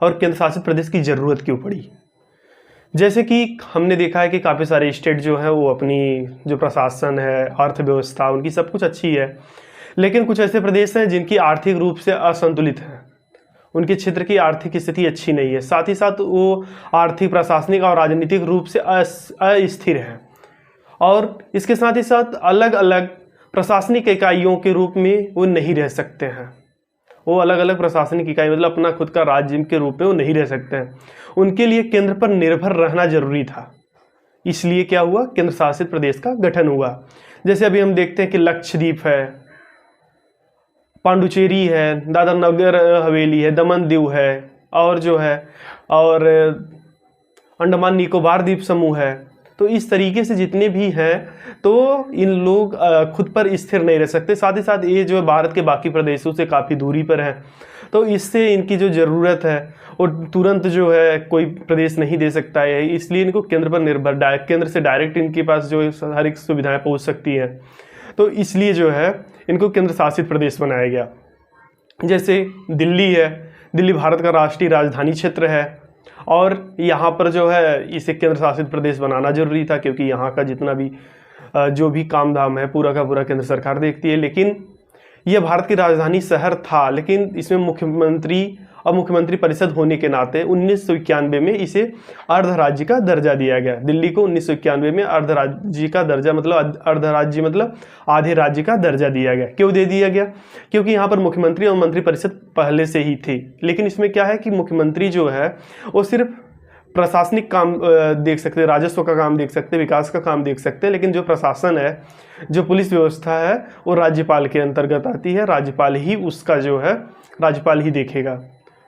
और केंद्र शासित प्रदेश की ज़रूरत क्यों पड़ी। जैसे कि हमने देखा है कि काफ़ी सारे स्टेट जो है वो अपनी जो प्रशासन है, अर्थव्यवस्था उनकी सब कुछ अच्छी है, लेकिन कुछ ऐसे प्रदेश हैं जिनकी आर्थिक रूप से असंतुलित है, उनके क्षेत्र की आर्थिक स्थिति अच्छी नहीं है, साथ ही साथ वो आर्थिक, प्रशासनिक और राजनीतिक रूप से अस्थिर है, और इसके साथ ही साथ अलग अलग प्रशासनिक इकाइयों के रूप में वो नहीं रह सकते हैं। वो अलग अलग प्रशासनिक इकाई मतलब अपना खुद का राज्य के रूप में वो नहीं रह सकते हैं। उनके लिए केंद्र पर निर्भर रहना जरूरी था, इसलिए क्या हुआ, केंद्र शासित प्रदेश का गठन हुआ। जैसे अभी हम देखते हैं कि लक्षद्वीप है, पांडुचेरी है, दादर नगर हवेली है, दमन दीव है, और जो है और अंडमान निकोबार द्वीप समूह है। तो इस तरीके से जितने भी हैं, तो इन लोग खुद पर स्थिर नहीं रह सकते। साथ ही साथ ये जो है भारत के बाकी प्रदेशों से काफ़ी दूरी पर है, तो इससे इनकी जो ज़रूरत है वो तुरंत जो है कोई प्रदेश नहीं दे सकता है, इसलिए इनको केंद्र पर निर्भर, केंद्र से डायरेक्ट इनके पास जो हर एक सुविधाएं पहुंच सकती हैं, तो इसलिए जो है इनको केंद्र शासित प्रदेश बनाया गया। जैसे दिल्ली है, दिल्ली भारत का राष्ट्रीय राजधानी क्षेत्र है, और यहाँ पर जो है इसे केंद्र शासित प्रदेश बनाना जरूरी था, क्योंकि यहाँ का जितना भी जो भी काम धाम है पूरा का पूरा केंद्र सरकार देखती है। लेकिन यह भारत की राजधानी शहर था, लेकिन इसमें मुख्यमंत्री और मुख्यमंत्री परिषद होने के नाते 1991 में इसे अर्ध राज्य का दर्जा दिया गया। दिल्ली को 1991 में अर्ध राज्य का दर्जा मतलब अर्ध राज्य मतलब आधे राज्य का दर्जा दिया गया। क्यों दे दिया गया, क्योंकि यहाँ पर मुख्यमंत्री और मंत्री परिषद पहले से ही थी। लेकिन इसमें क्या है कि मुख्यमंत्री जो है वो सिर्फ प्रशासनिक काम देख सकते हैं, राजस्व का काम देख सकते हैं, विकास का काम देख सकते हैं, लेकिन जो प्रशासन है, जो पुलिस व्यवस्था है, वो राज्यपाल के अंतर्गत आती है। राज्यपाल ही उसका जो है राज्यपाल ही देखेगा।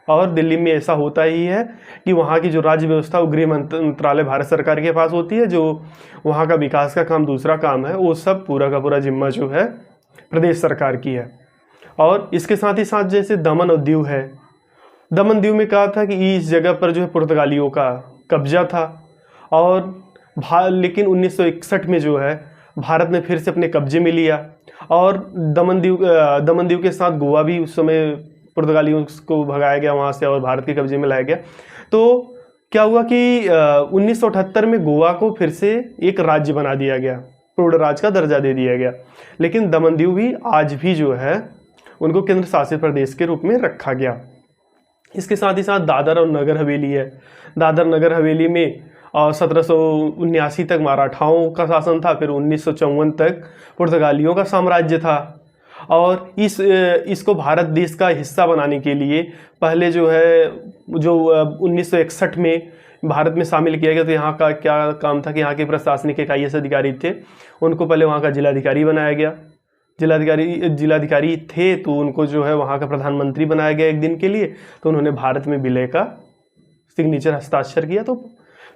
और दिल्ली में ऐसा होता ही है कि वहाँ की जो राज्य व्यवस्था वो गृह मंत्रालय भारत सरकार के पास होती है, जो वहाँ का विकास का काम दूसरा काम है, वो सब पूरा का पूरा जिम्मा जो है प्रदेश सरकार की है। और इसके साथ ही साथ जैसे दमन और दीव है, दमन दीव में कहा था कि इस जगह पर जो है पुर्तगालियों का कब्जा था, और लेकिन 1961 में जो है भारत ने फिर से अपने कब्जे में लिया, और दमन दीव के साथ गोवा भी उस समय पुर्तगालियों को भगाया गया वहाँ से और भारत के कब्जे में लाया गया। तो क्या हुआ कि 1978 में गोवा को फिर से एक राज्य बना दिया गया, पूर्ण राज्य का दर्जा दे दिया गया। लेकिन दमन दीव भी आज भी जो है उनको केंद्र शासित प्रदेश के रूप में रखा गया। इसके साथ ही साथ दादर और नगर हवेली है। दादर नगर हवेली में 1779 तक मराठाओं का शासन था, फिर 1954 तक पुर्तगालियों का साम्राज्य था। और इसको भारत देश का हिस्सा बनाने के लिए पहले जो 1961 में भारत में शामिल किया गया। तो यहाँ का क्या काम था कि यहाँ के प्रशासनिक एक IAS अधिकारी थे, उनको पहले वहाँ का जिलाधिकारी बनाया गया। जिलाधिकारी थे तो उनको जो है वहाँ का प्रधानमंत्री बनाया गया एक दिन के लिए। तो उन्होंने भारत में विलय का सिग्नेचर हस्ताक्षर किया, तो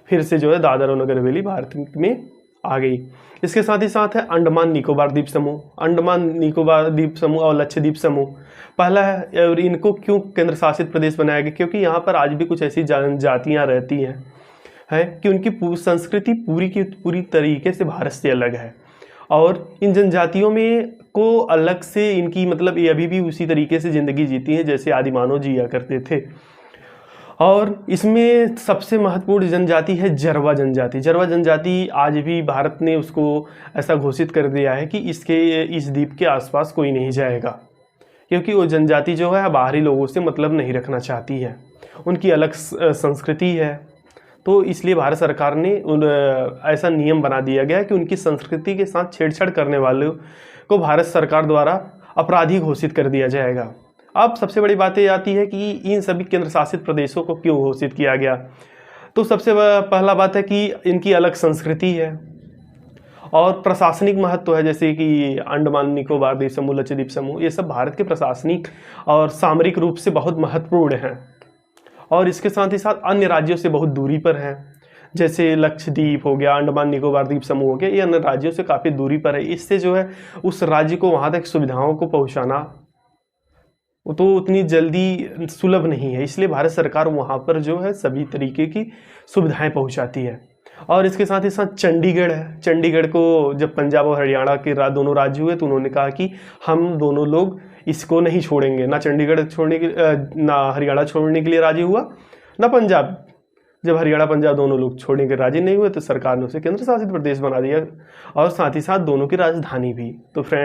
फिर से जो है दादर और नगर हवेली भारत में आ गई। इसके साथ ही साथ है अंडमान निकोबार द्वीप समूह। अंडमान निकोबार द्वीप समूह और लक्षद्वीप समूह पहला है, और इनको क्यों केंद्र शासित प्रदेश बनाया गया, क्योंकि यहाँ पर आज भी कुछ ऐसी जनजातियाँ रहती हैं कि उनकी संस्कृति पूरी की पूरी तरीके से भारत से अलग है, और इन जनजातियों में को अलग से इनकी मतलब ये अभी भी उसी तरीके से ज़िंदगी जीती हैं जैसे आदिमानव जिया करते थे। और इसमें सबसे महत्वपूर्ण जनजाति है जरवा जनजाति। जरवा जनजाति आज भी भारत ने उसको ऐसा घोषित कर दिया है कि इस द्वीप के आसपास कोई नहीं जाएगा, क्योंकि वो जनजाति जो है बाहरी लोगों से मतलब नहीं रखना चाहती है, उनकी अलग संस्कृति है। तो इसलिए भारत सरकार ने ऐसा नियम बना दिया गया कि उनकी संस्कृति के साथ छेड़छाड़ करने वालों को भारत सरकार द्वारा अपराधी घोषित कर दिया जाएगा। अब सबसे बड़ी बात ये आती है कि इन सभी केंद्र शासित प्रदेशों को क्यों घोषित किया गया। तो सबसे पहला बात है कि इनकी अलग संस्कृति है और प्रशासनिक महत्व है, जैसे कि अंडमान निकोबार द्वीप समूह, लक्षद्वीप समूह, ये सब भारत के प्रशासनिक और सामरिक रूप से बहुत महत्वपूर्ण हैं, और इसके साथ ही साथ अन्य राज्यों से बहुत दूरी पर हैं। जैसे लक्षद्वीप हो गया, अंडमान निकोबार द्वीप समूह हो गया, ये अन्य राज्यों से काफ़ी दूरी पर है। इससे जो है उस राज्य को वहाँ तक सुविधाओं को पहुँचाना तो उतनी जल्दी सुलभ नहीं है, इसलिए भारत सरकार वहाँ पर जो है सभी तरीके की सुविधाएं पहुँचाती है। और इसके साथ ही साथ चंडीगढ़ है। चंडीगढ़ को जब पंजाब और हरियाणा के दोनों राज्य हुए तो उन्होंने कहा कि हम दोनों लोग इसको नहीं छोड़ेंगे, ना चंडीगढ़ छोड़ने के ना हरियाणा छोड़ने के लिए राजी हुआ, ना पंजाब। जब हरियाणा पंजाब दोनों लोग छोड़ने के राजी नहीं हुए तो सरकार ने उसे केंद्र शासित प्रदेश बना दिया और साथ ही साथ दोनों की राजधानी भी। तो फ्रेंड